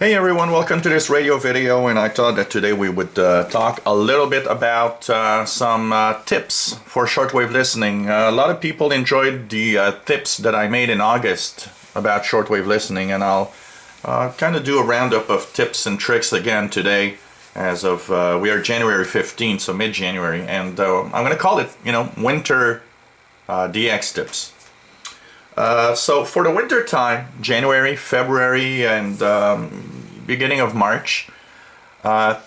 Hey everyone, welcome to this radio video, and I thought that today we would talk a little bit about some tips for shortwave listening. A lot of people enjoyed the tips that I made in August about shortwave listening, and I'll kind of do a roundup of tips and tricks again today as of, we are January 15th, so mid-January, and I'm going to call it, winter DX tips. So for the winter time, January, February, and beginning of March,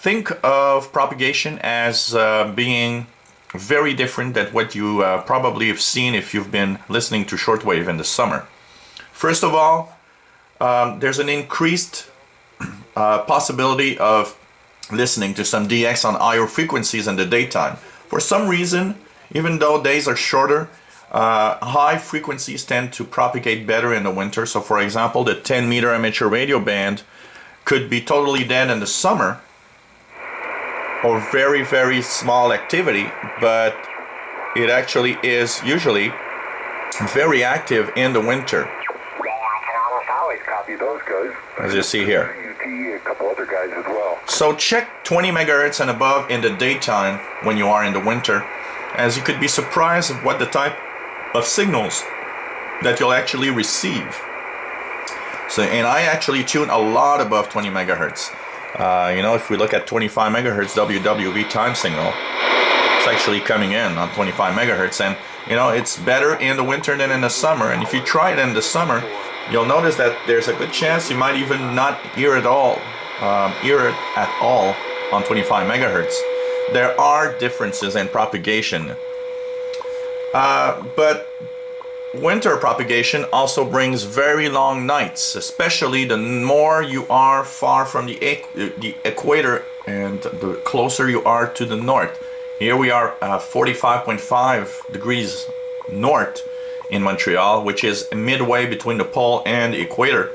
think of propagation as being very different than what you probably have seen if you've been listening to shortwave in the summer. First of all, there's an increased possibility of listening to some DX on higher frequencies in the daytime. For some reason, even though days are shorter, high frequencies tend to propagate better in the winter. So for example, the 10-meter amateur radio band could be totally dead in the summer or very, very small activity, but it actually is usually very active in the winter. As you see here. So check 20 megahertz and above in the daytime when you are in the winter, as you could be surprised at what the type of signals that you'll actually receive. So, and I actually tune a lot above 20 megahertz. If we look at 25 megahertz WWV time signal, it's actually coming in on 25 megahertz, and it's better in the winter than in the summer. And if you try it in the summer, you'll notice that there's a good chance you might even not hear it at all on 25 megahertz. There are differences in propagation. But winter propagation also brings very long nights, especially the more you are far from the equator and the closer you are to the north. Here we are 45.5 degrees north in Montreal, which is midway between the pole and the equator.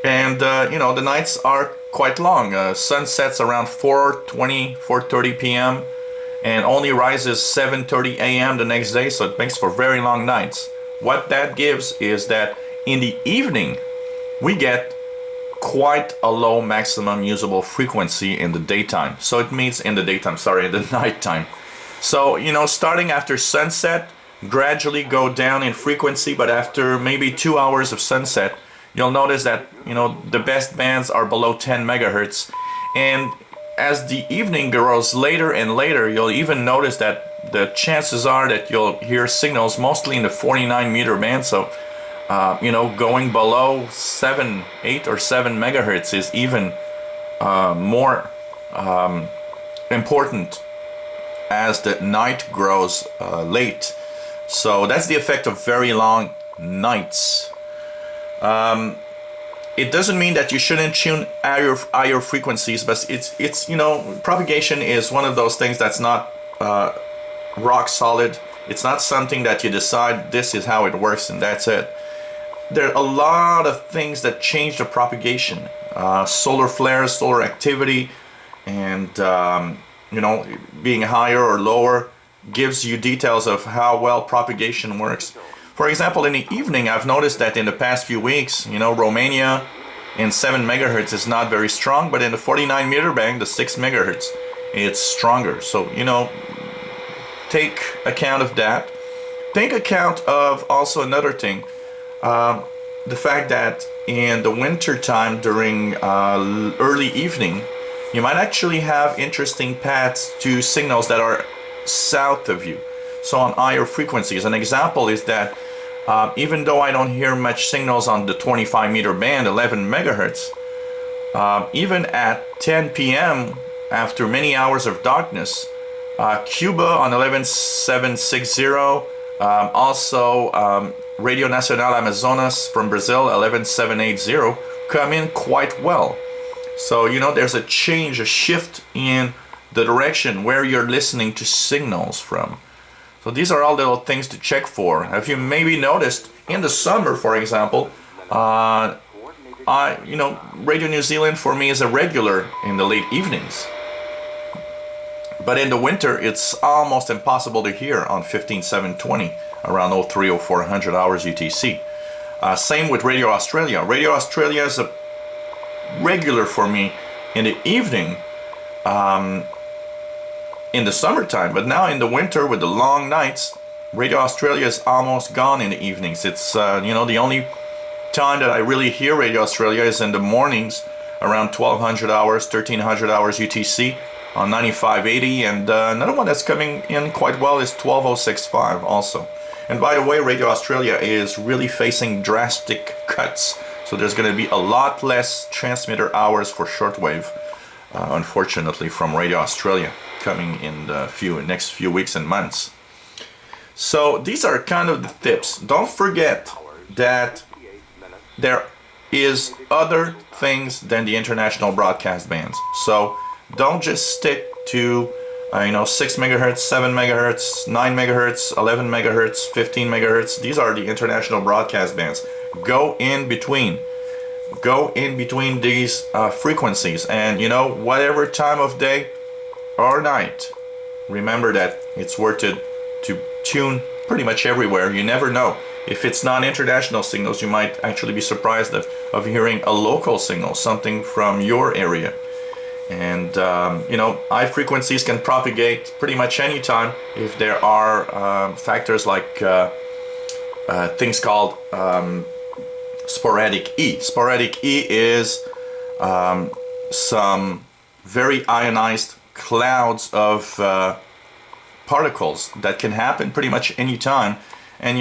And the nights are quite long. Sun sets around 4:30 p.m. and only rises 7:30 a.m. the next day, so it makes for very long nights. What that gives is that in the evening, we get quite a low maximum usable frequency in the daytime. So it means in the nighttime. So, starting after sunset, gradually go down in frequency, but after maybe 2 hours of sunset, you'll notice that, the best bands are below 10 megahertz. And as the evening grows later and later, you'll even notice that the chances are that you'll hear signals mostly in the 49 meter band. So, going below 7, 8 or 7 megahertz is even more important as the night grows late. So that's the effect of very long nights. It doesn't mean that you shouldn't tune higher frequencies, but it's propagation is one of those things that's not rock solid. It's not something that you decide this is how it works and that's it. There are a lot of things that change the propagation. Solar flares, solar activity, and being higher or lower gives you details of how well propagation works. For example, in the evening, I've noticed that in the past few weeks, Romania in 7 megahertz is not very strong, but in the 49 meter band, the 6 megahertz, it's stronger. So, take account of that. Take account of also another thing, the fact that in the winter time during early evening, you might actually have interesting paths to signals that are south of you. So on higher frequencies. An example is that even though I don't hear much signals on the 25 meter band, 11 megahertz, even at 10 p.m. after many hours of darkness, Cuba on 11760, also Radio Nacional Amazonas from Brazil 11780 come in quite well. So there's a change, a shift in the direction where you're listening to signals from. So these are all little things to check for. Have you maybe noticed in the summer, for example, Radio New Zealand for me is a regular in the late evenings. But in the winter, it's almost impossible to hear on 15720 around 03, 0400 hours UTC. Same with Radio Australia. Radio Australia is a regular for me in the evening in the summertime, but now in the winter with the long nights, Radio Australia is almost gone in the evenings. It's the only time that I really hear Radio Australia is in the mornings around 1200 hours, 1300 hours UTC on 9580, and another one that's coming in quite well is 12065 also. And by the way, Radio Australia is really facing drastic cuts, so there's going to be a lot less transmitter hours for shortwave, unfortunately, from Radio Australia coming in the next few weeks and months. So these are kind of the tips. Don't forget that there is other things than the international broadcast bands. So don't just stick to 6 megahertz, 7 megahertz, 9 megahertz, 11 megahertz, 15 megahertz. These are the international broadcast bands. Go in between. Go in between these frequencies, and whatever time of day or night, remember that it's worth it to tune pretty much everywhere. You never know. If it's non-international signals, you might actually be surprised of hearing a local signal, something from your area. And high frequencies can propagate pretty much any time if there are factors like things called sporadic E. Sporadic E is some very ionized clouds of particles that can happen pretty much any time. And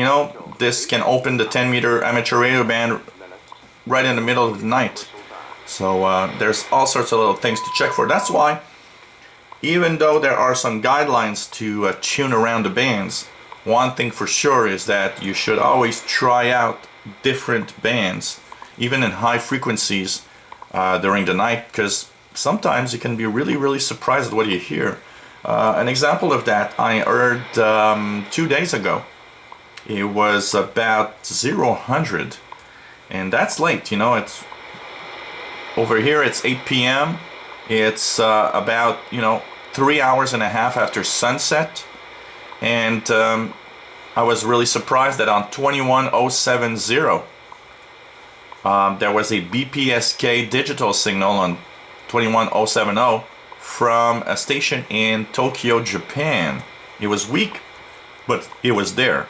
this can open the 10-meter amateur radio band right in the middle of the night. So there's all sorts of little things to check for. That's why, even though there are some guidelines to tune around the bands, one thing for sure is that you should always try out different bands, even in high frequencies during the night, because sometimes you can be really, really surprised at what you hear. An example of that I heard 2 days ago. It was about 0100, and that's late. It's over here. It's 8 p.m. It's about 3 hours and a half after sunset, and I was really surprised that on 21070 there was a BPSK digital signal on 21070 from a station in Tokyo, Japan. It was weak, but it was there.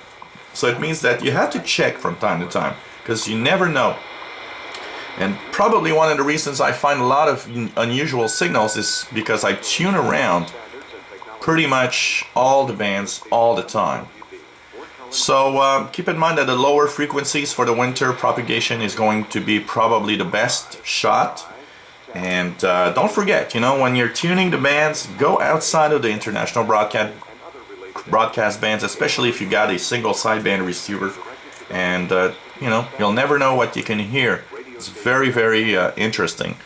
So it means that you have to check from time to time, because you never know. And probably one of the reasons I find a lot of unusual signals is because I tune around pretty much all the bands all the time. So keep in mind that the lower frequencies for the winter propagation is going to be probably the best shot. And don't forget, when you're tuning the bands, go outside of the international broadcast bands, especially if you got a single sideband receiver, and you'll never know what you can hear. It's very, very interesting.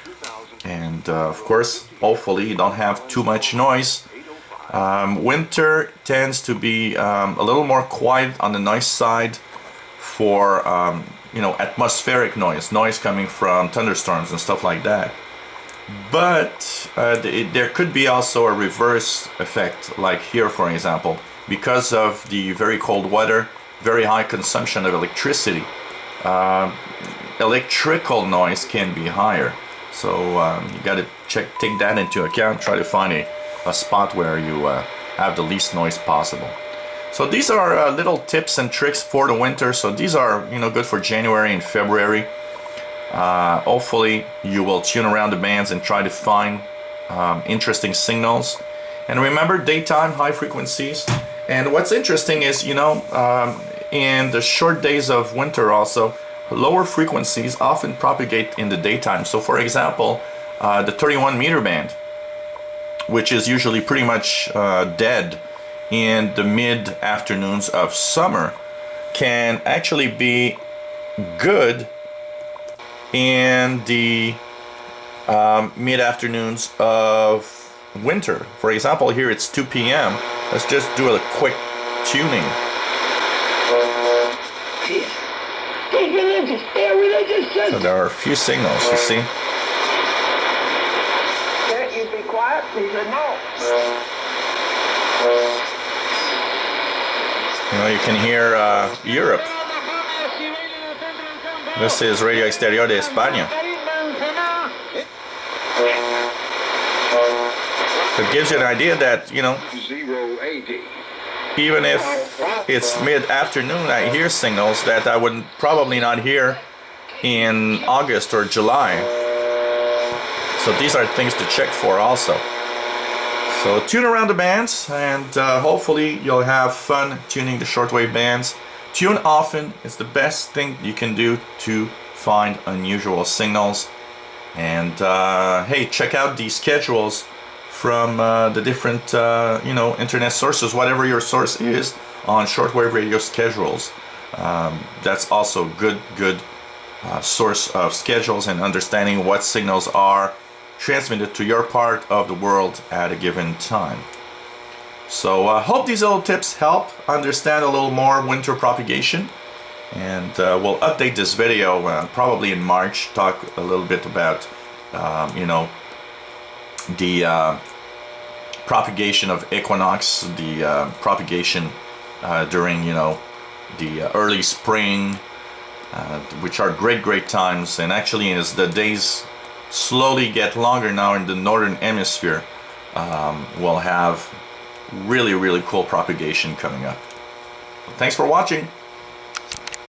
And of course, hopefully you don't have too much noise. Winter tends to be a little more quiet on the noise side for atmospheric noise coming from thunderstorms and stuff like that. But there could be also a reverse effect, like here, for example, because of the very cold weather, very high consumption of electricity. Electrical noise can be higher, so you got to take that into account. Try to find a spot where you have the least noise possible. So these are little tips and tricks for the winter. So these are good for January and February. Hopefully you will tune around the bands and try to find interesting signals. And remember, daytime high frequencies. And what's interesting is, in the short days of winter also, lower frequencies often propagate in the daytime. So for example, the 31 meter band, which is usually pretty much dead in the mid-afternoons of summer, can actually be good in the mid-afternoons of winter. For example, here it's 2 p.m. Let's just do a quick tuning. So there are a few signals, you see. Can't you be quiet? He said no. You can hear Europe. This is Radio Exterior de España. So it gives you an idea that, you know, 080. even if it's mid-afternoon, I hear signals that I would probably not hear in August or July. So these are things to check for also. So tune around the bands, and hopefully you'll have fun tuning the shortwave bands. Tune often is the best thing you can do to find unusual signals. And hey, check out the schedules from the different you know, internet sources, whatever your source is, on shortwave radio schedules. That's also good source of schedules and understanding what signals are transmitted to your part of the world at a given time. So I hope these little tips help understand a little more winter propagation, and we'll update this video probably in March, talk a little bit about you know, the propagation of equinox, the propagation during, you know, the early spring, which are great times. And actually, as the days slowly get longer now in the northern hemisphere, we'll have really cool propagation coming up. Thanks for watching.